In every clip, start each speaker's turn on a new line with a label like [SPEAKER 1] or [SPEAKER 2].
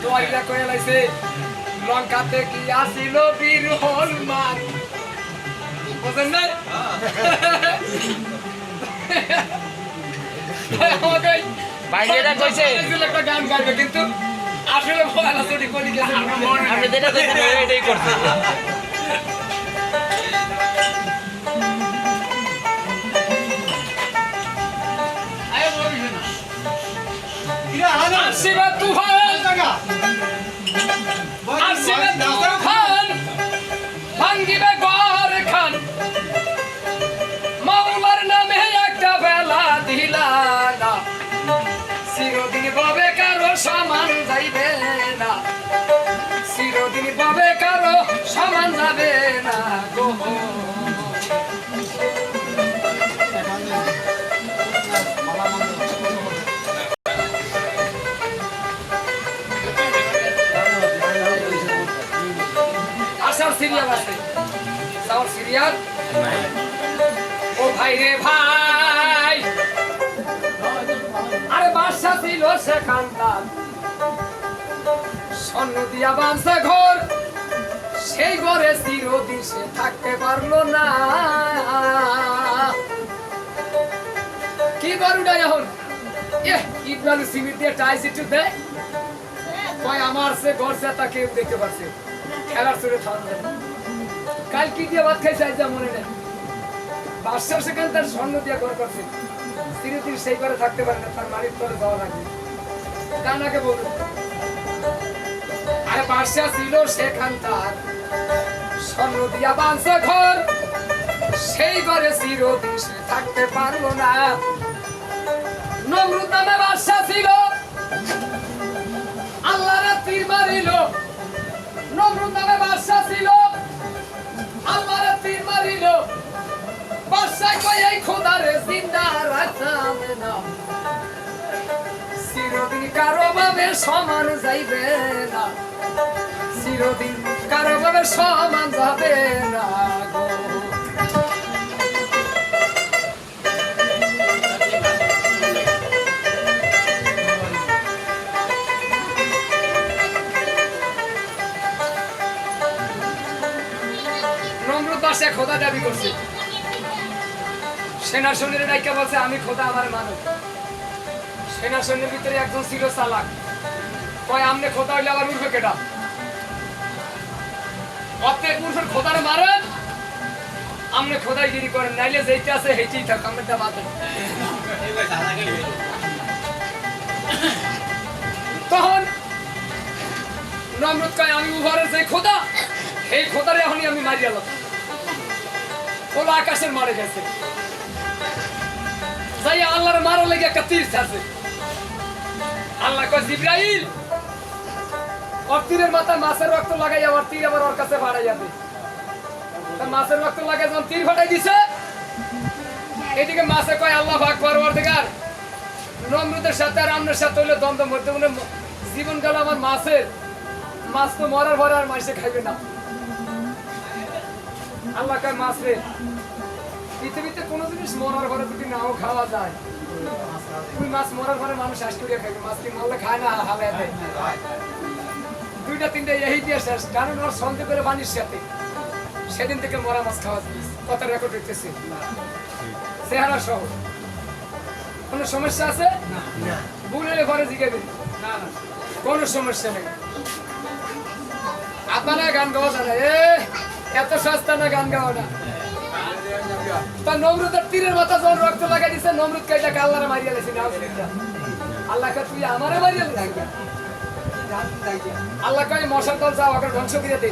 [SPEAKER 1] দোয়াইলা কয়ে লাইছে লঙ্কাতে কি আসিল বীর হনুমান বুঝেন না
[SPEAKER 2] বাইরে এটা কইছে
[SPEAKER 1] একটা গান গাইবে কিন্তু আসলে বলা চুরি করে গেছে
[SPEAKER 2] আমি যেটা কইছি এটাই করতে
[SPEAKER 1] আসিবে তুফান আসিবে তুফান ভাঙ্গিবে ঘর খান মাওলার নামে একটা বেলা দিলা না চিরদিন পাবে কারো সমান যাইবে না চিরদিন পাবে কারো সমান যাবে না গো আসার সিরিয়াল আছে সাউর সিরিয়াল ও ভাই রে ভাই আরে বাদশা ছিল সেখানকার স্বর্ণ দিয়া বাঁধছে ঘর সেই ঘরে চিরদিন সে থাকতে পারলো না কি গরুটা এখন ইটবালু সিমেন্ট দিয়ে টাইস একটু দেয় কয় আমার সে ঘর সে তা কেউ দেখতে পারছে খেলার চড়ে থাকবে কাল কি দিয়ে ভাত খাইছে আজ মনে নেই বাদশা সেখানে তার স্বর্ণ দিয়ে ঘর করছে চিরদিন সেই ঘরে থাকতে পারে না তার মালিক করে যাওয়া লাগবে কানাকে বলুন আরে বাদশা ছিল সেখান তার স্বর্ণ দিয়া বাঁধছে ঘর সেই ঘরে চিরদিন সে থাকতে পারলো না নমরুদ নামে বাদশা ছিল আল্লাহর তীর মারিল নমরুদ নামে বাদশা ছিল আল্লাহর তীর মারিল বাদশা কয় এই খোদারে জিন্দা রাখতাম না চিরদিন কারো ভাবে সমান যাইবে না চিরদিন কারো ভাবে সমান যাবে না গো নমরুদ বাদশা খোদা দাবি করছে সেনা সৈন্যের ডাইকা বলছে আমি খোদা আমার মানব সেনা সৈন্যের ভিতরে একজন ছিল চালাক কয় আমনে খোদা হইলে আবার উঠবে কেটা অর্থের পুরুষের খোদারে মারেন আমনে খোদাই গিরি করেন নাইলে যেইটা আছে সেইটাই থাক আমারটা বাদেন তখন নমরুদ কয় আমি উভরের যে খোদা এই খোদারে এখনই আমি মারিয়া লাম খোলা আকাশের মারে গেছে যাই আল্লাহর মারো লেগে একটা তীর ছাড়ছে আল্লাহ কয় জিবরাইল ওর তীরের মাথায় মাছের রক্ত লাগাইয়া ওর তীর আবার ওর কাছে বাড়াই যাবে তা মাছের রক্ত লাগাই যখন তীর ফাটাই দিছে এদিকে মাছে কয় আল্লাহ আকবার ওর দিকার নমরুদের সাথে আর আমনের সাথে হইলে দ্বন্দ্ব মধ্যে মনে জীবন গেল আমার মাছের মাছ তো মরার ভরে আর মাছে খাইবে না আল্লাহ কয় মাছ রে পৃথিবীতে কোনো জিনিস মরার ঘরে যদি নাও খাওয়া যায় তুই মাছ মরার ঘরে মানুষ শ্বাস করে খাইবে মাছ কি মারলে খায় না হালায় দেয় দুইটা তিনটা এই দিয়ে শেষ কারণ ওর সন্দেহ করে বানির সাথে সেদিন থেকে মরা মাছ খাওয়া কথা রেকর্ড হইতেছে চেহারা সহ কোনো সমস্যা আছে বুড়ে ঘরে জিগাবেন না না কোনো সমস্যা নেই আপনারা গান গাওয়া জানা এত সস্তা না গান গাওয়াটা তা নমরুদের তীরের মাথা যখন রক্ত লাগাই দিছে নমরুদ কাইটা আল্লাহরে মারিয়া দিছে না আল্লাহ কা তুই আমারে মারিয়া দিছিস আল্লাহ কয় মশার দল যাও ওকে ধ্বংস করে দে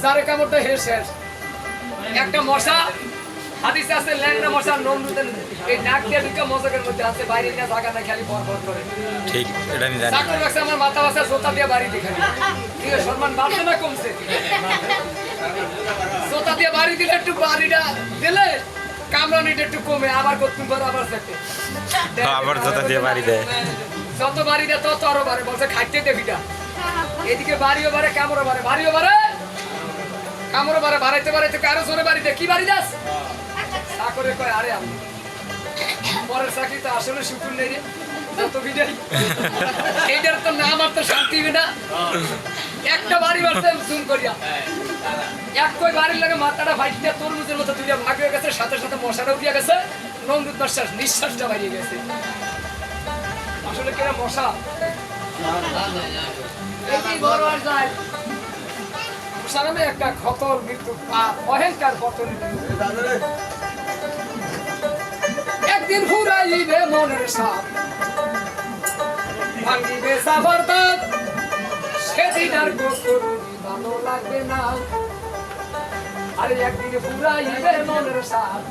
[SPEAKER 1] যারে কামড়টা হে শেষ একটা মশা হাদিসে আছে ল্যাংড়া মশা নমরুদের এই নাক দিয়ে ঢুকে মশকের মধ্যে আছে বাইরে নিয়ে জায়গা না খালি বরবর করে
[SPEAKER 2] ঠিক এটা আমি জানি
[SPEAKER 1] চাকর রাখছে আমার মাথা বাসা জোতা দিয়ে বাড়ি দেখাই ঠিক আছে সম্মান বাড়ছে না কমছে জোতা দিয়ে বাড়ি দিলে একটু বাড়িটা দিলে কামরানিটা একটু কমে আবার করতুম করে আবার সেটে
[SPEAKER 2] আবার জোতা দিয়ে বাড়ি দেয়
[SPEAKER 1] যত বাড়ি দেয় তত আরো বাড়ে বলছে খাইতে দেবিটা এদিকে বাড়িও বাড়ে কামড়ও বাড়ে বাড়িও বাড়ে কামড়ও বাড়ে বাড়াইতে বাড়াইতে কারো জোরে বাড়ি দেয় কি বাড়ি যাস চাকরে কয় আরে আমি পরের চাকরি তো আসলে শুকুর নেই রে যত বিজয় এইটার তো নাম আর তো শান্তি হবে না একটা বাড়ি বাড়ছে জুম করিয়া এক কই বাড়ির লাগে মাথাটা ফাইটে তরমুজের মতো দুইটা ভাগ হয়ে গেছে সাথে সাথে মশাটা উঠিয়া গেছে নমরুদ বাদশার নিঃশ্বাসটা বাইরে গেছে আসলে কেনা মশা এই বড় আর যায় সামনে একটা খতর মৃত্যু অহংকার পতন একদিন ফুরাইবে মনের সাপ ভাঙিবে সাফার দাঁত সেদিন আর গোস্তরুজি ভালো লাগবে না আরে একদিন ফুরাইবে মনের সাপ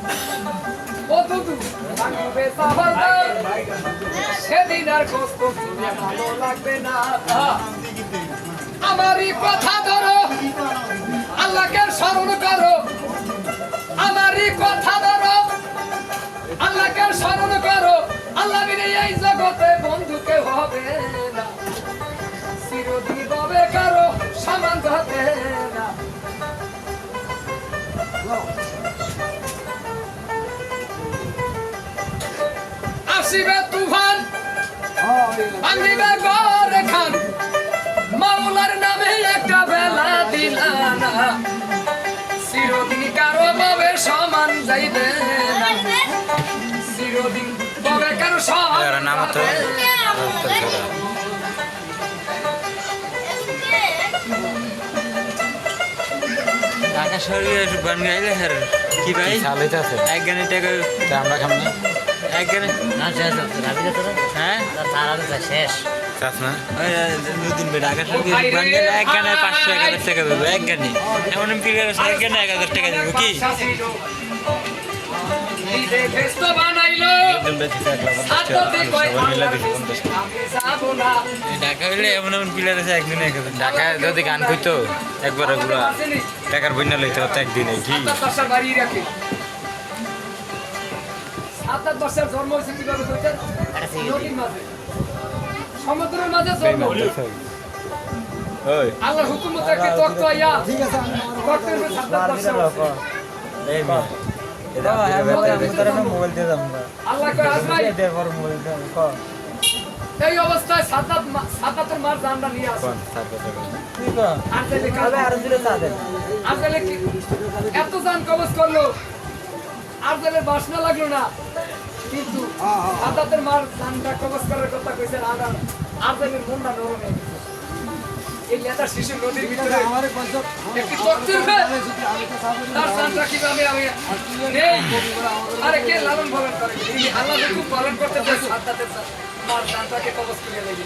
[SPEAKER 1] ও দুদু ভাঙিবে সাফার দাঁত সেদিন আর গোস্তরুজি ভালো লাগবে না আমারই কথা ধরো আল্লাহকে স্মরণ করো আমারই কথা ধরো আল্লাহকে স্মরণ করো আল্লাহ বিনে এই জগতে বন্ধুকে হবে না চিরদিন হবে কারো সমান হবে না আসিবে তুফান ভাঙিবে ঘর খান মাওলার নামে একটা বেলা দিলানা চিরদিন কারো ভাবে সমান যাইবে না চিরদিন ভাবে কারো সমান
[SPEAKER 2] নাম তো
[SPEAKER 3] ঢাকা শহরে গান গাইলে হ্যাঁ কি ভাই
[SPEAKER 2] চালিত আছে
[SPEAKER 3] এক গানে টাকা
[SPEAKER 2] তা আমরা খাম না
[SPEAKER 3] এক গানে
[SPEAKER 4] না শেষ রাবি তো
[SPEAKER 3] হ্যাঁ
[SPEAKER 4] তারা শেষ
[SPEAKER 2] চাস না
[SPEAKER 3] ওই নতুন বে ঢাকা শহরে গান গাইলে এক গানে 500 টাকা দেবো এক গানে এমন কি এক গানে 1000 টাকা দেবো কি
[SPEAKER 1] বেস্ত বানাইলো সাততে কয়
[SPEAKER 3] ঢাকা হইলে এমন এমন প্লেয়ার আছে একদিনে 1000
[SPEAKER 2] ঢাকায় যদি গান কইতো একবার পুরো টাকার বন্যা লইতে হতো একদিনে কি
[SPEAKER 1] দশটার বাড়ি রাখে 7 বছর জন্ম হয়েছে কিভাবে কইতেন নদীর মাঝে সমুদ্রের মাঝে জন্ম
[SPEAKER 2] ওই
[SPEAKER 1] আল্লাহর হুকুম মতো একটা তক্ত আইয়া ঠিক আছে তক্তের উপর 7 বছর
[SPEAKER 2] এই মে
[SPEAKER 3] মোবাইল দিয়ে দাম
[SPEAKER 1] আল্লাহ কয় আজমাই
[SPEAKER 3] দেওয়ার মোবাইল ক
[SPEAKER 1] এই অবস্থায় সাতাতের মার জানটা নিয়ে আসে
[SPEAKER 2] কোন সাথে
[SPEAKER 3] তুই ক
[SPEAKER 1] আর তাইলে কাবে
[SPEAKER 3] আর দিলে তা দে
[SPEAKER 1] আর তাইলে কি এত জান কবজ করলো আর তাইলে বাসনা লাগলো না কিন্তু সাতাতের মার জানটা কবজ করার কথা কইছে আর তাইলে মনটা নরম হয়ে গেছে এই লেদা শিশু নদীর ভিতরে একটি তক্তের তার জানটা কিভাবে আমি নেই আরে কে লালন পালন করে তিনি আল্লাহ খুব পালন করতে চায় সাতাতের মার জানটাকে কবজ করিয়া লাগি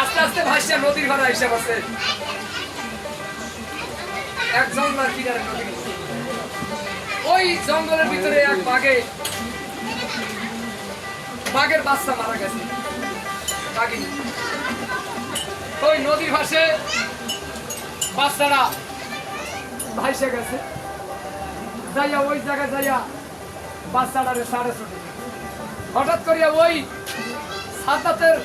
[SPEAKER 1] আস্তে আস্তে ভাসিয়া নদীর ঘরে হিসাব আছে এক জঙ্গলের কিনারে নদী ওই জঙ্গলের ভিতরে এক বাঘের বাচ্চা মারা গেছে বাঘিনী ওই নদীর পাশে বাচ্চারা ভাইসে গেছে যাইয়া ওই জায়গায় যাইয়া বাচ্চাটারে সাড়ে ছুটে হঠাৎ করিয়া ওই সাতাতের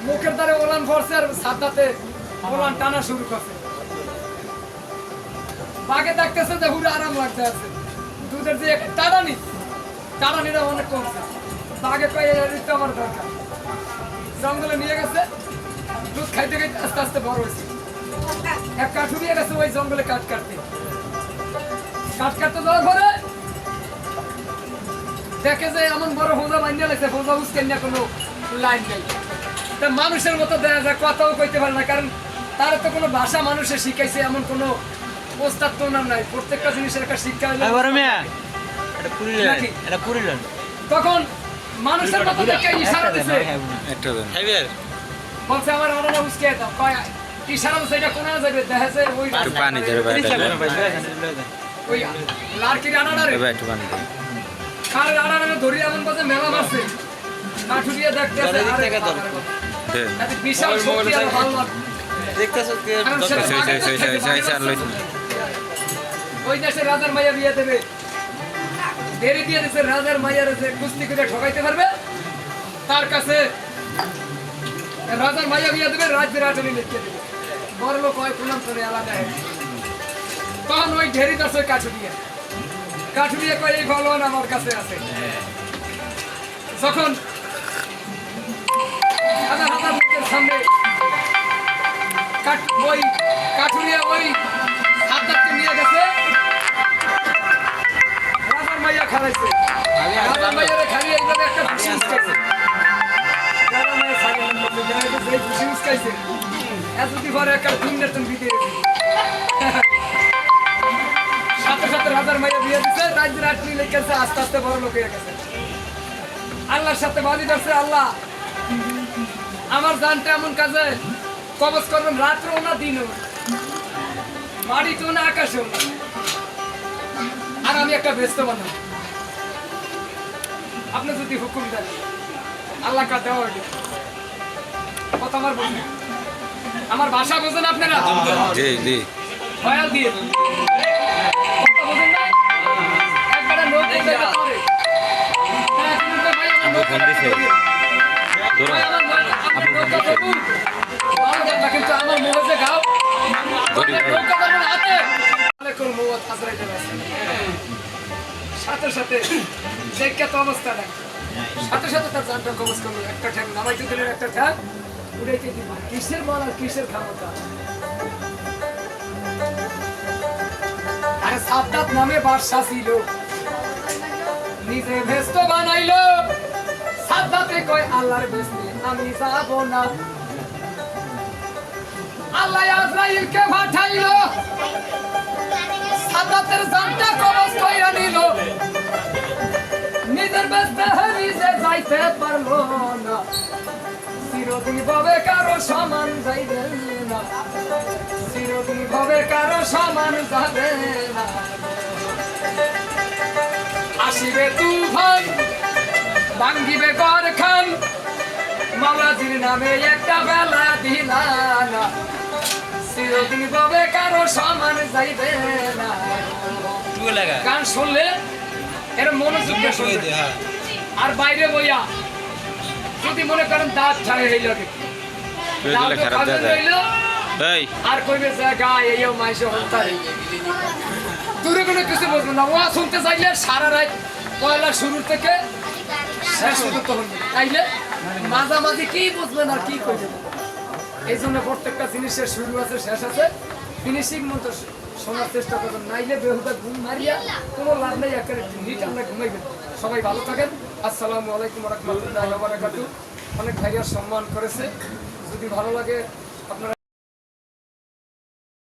[SPEAKER 1] মুখের দ্বারে ওলান পড়ছে আর সাতাতে ওলান টানা শুরু করছে বাঘে দেখতেছে যে হুড়ে আরাম লাগতে আছে দুধের যে টানানিটা অনেক কমছে বাঘে কয়ে আমার দরকার জঙ্গলে নিয়ে গেছে দুধ খাইতে খাইতে আস্তে আস্তে বড় হয়েছে এক কাঠুরিয়া গেছে ওই জঙ্গলে কাঠ কাটতে যাওয়ার পরে দেখে যে এমন বড় হোজা বানিয়ে লাগছে হোজা উস্কেন না কোনো লাইন নেই তা মানুষের মতো দেখা যায় কথাও কইতে পারে না কারণ তার তো কোনো ভাষা মানুষের শিখাইছে এমন কোনো ওস্তাদ তো ওনার নাই প্রত্যেকটা জিনিসের একটা শিক্ষা হলো
[SPEAKER 3] এটা পুরিলেন
[SPEAKER 1] তখন মানুষের মতো দেখে ইশারা দিছে
[SPEAKER 2] একটু দেন
[SPEAKER 1] বলছে আমার আনানা উস্কে দাও কয় ইশারা দিছে এটা কোনা যাবে দেখা যায় ওই
[SPEAKER 2] একটু পানি ধরে বাইটা
[SPEAKER 1] ওই লাড়কির আনানা রে
[SPEAKER 2] এবার একটু পানি দে
[SPEAKER 1] কার আনানা ধরি এমন বাজে মেলা মারছে কাঠুরিয়া দেখতে আছে আরে
[SPEAKER 2] দে
[SPEAKER 1] এত বিশাল শক্তি আর ভালো লাগে
[SPEAKER 3] দেখতেছো কি
[SPEAKER 1] ওই দেশের রাজার মাইয়া বিয়ে দেবে দেরি দিয়ে দিচ্ছে রাজার মাইয়ার যে কুস্তি করে ঠকাইতে পারবে তার কাছে রাজার মাইয়া বিয়ে দেবে রাজ্যের রাজনী লিখতে দেবে বড় লোক হয় প্রণাম করে আলাদা তখন ওই ঢেরি দশ কাঠুরিয়া কয় এই ভগবান আমার কাছে আছে যখন সামনে ওই কাঠুরিয়া ওই হাতটাকে নিয়ে গেছে রাজার মাইয়া খাওয়াইছে রাজার মাইয়ারে খাইয়ে এইভাবে একটা খুশি উস্কাইছে রাজার মাইয়া সাইলেন্ট করছে যে খুশি উস্কাইছে এতদিন পরে একটা ফিঙ্গার তুমি দিতে সাথে সাথে রাজার মাইয়া বিয়ে দিচ্ছে রাজ্যের আটনি লেগেছে আস্তে আস্তে বড় লোক হয়ে গেছে আল্লাহর সাথে বাজি ধরছে আল্লাহ আমার জানটা এমন কাজে কবজ করবেন রাত্রেও না দিনও মাটিতেও না আকাশেও না আর আমি একটা ব্যস্ত বানাবো আপনি যদি হুকুম দেন আল্লাহ কা দেওয়া হইল কথা আমার বলুন আমার ভাষা বোঝেন আপনারা
[SPEAKER 2] জি জি
[SPEAKER 1] ভয়াল দিয়ে কথা বোঝেন না একবারে লোক দেখে করে হ্যাঁ কিন্তু ভাই আমার লোক
[SPEAKER 2] ফোন দিছে ধরো
[SPEAKER 1] কিন্তু আমার মোহজে গাও সাথে সাথে যে কত অবস্থা দেখ সাথে সাথে তার জানটা কবজ করলো একটা ঠ্যাং নামাইতে দিলেন একটা ঠ্যাং উড়াইতে দিব কিসের বল আর কিসের ক্ষমতা আরে সাদ্দাত নামে বাদশা ছিল নিজে ভেস্ত বানাইলো সাদ্দাতে কয় আল্লাহর বেস্তে আমি যাব না আল্লাহ আজরাইলকে পাঠাইলো সাদ্দাতের জানটা কবজ কইরা নিল নিজের বেস্তে নিজে যাইতে পারলো না চিরদিন ভাবে কারো সমান যাইবে না চিরদিন ভাবে কারো সমান যাবে না আসিবে তুফান ভাঙ্গিবে ঘর খান মাওলাজির নামে একটা বেলা দিলানা চিরদিন ভাবে কারো সমান যাইবে না গান শুনলে এর মনোযোগ দিয়ে শুনবে আর বাইরে বইয়া যদি মনে করেন দাঁত ছাড়ে হইল
[SPEAKER 2] খারাপ দাদা এই
[SPEAKER 1] আর কইবে জায়গা এইও মাইসে হলতাই দূরে কোনো কিছু বুঝবো না ওয়া শুনতে চাইলে সারা রাত পয়লা শুরু থেকে শেষ পর্যন্ত হবে তাইলে মাঝামাঝি কি বুঝবেন আর কি করবেন এই জন্য প্রত্যেকটা জিনিসের শুরু আছে শেষ আছে ফিনিশিং মতো শোনার চেষ্টা করবেন নাইলে বেহুদা ঘুম মারিয়া কোনো লাভ নেই একেবারে নিট আমরা ঘুমাইবেন সবাই ভালো থাকেন আসসালামু আলাইকুম রহমতুল্লাহ বারাকাতুহু অনেক ভাইয়া সম্মান করেছে যদি ভালো লাগে আপনারা